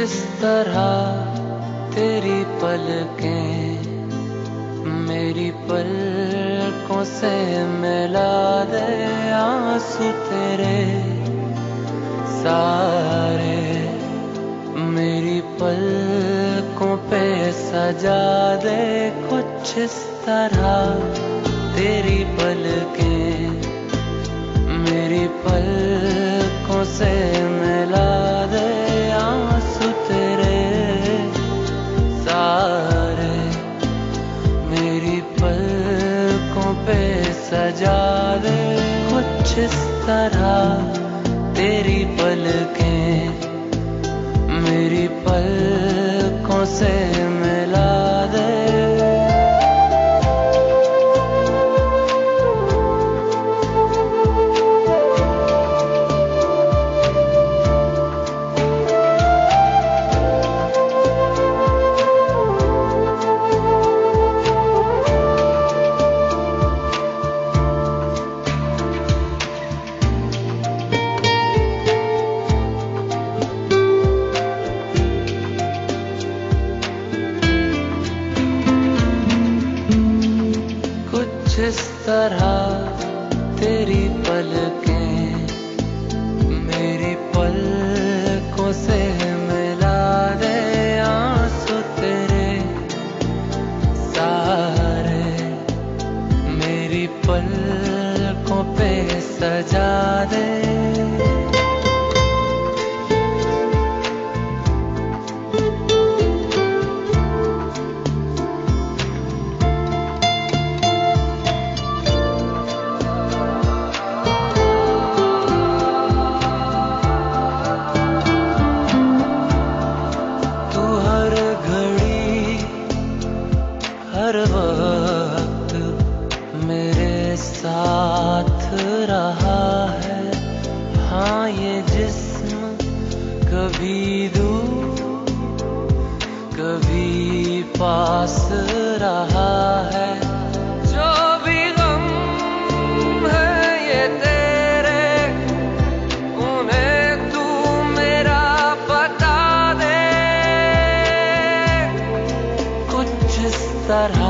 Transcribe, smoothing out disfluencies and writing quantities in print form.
इस तरह तेरी पलकें मेरी पलकों से मिला दे, आंसू तेरे सारे मेरी पलकों पे सजा दे। कुछ इस तरह तेरी पलकें मेरी पलकों से मिला दे, आंसू तेरे सारे मेरी पलकों पे सजा दे। कुछ इस तरह तेरी पलकें मेरी पलकों से मिला दे। इस तरह तेरी पलकें मेरी पलकों से मिला दे, आंसू तेरे सारे मेरी पलकों पे सजा दे। हर वक्त मेरे साथ रहा है, हाँ ये जिस्म कभी दूर कभी पास रहा है। जो भी गम है ये तेरे उन्हें तू मेरा बता दे। कुछ इस तरह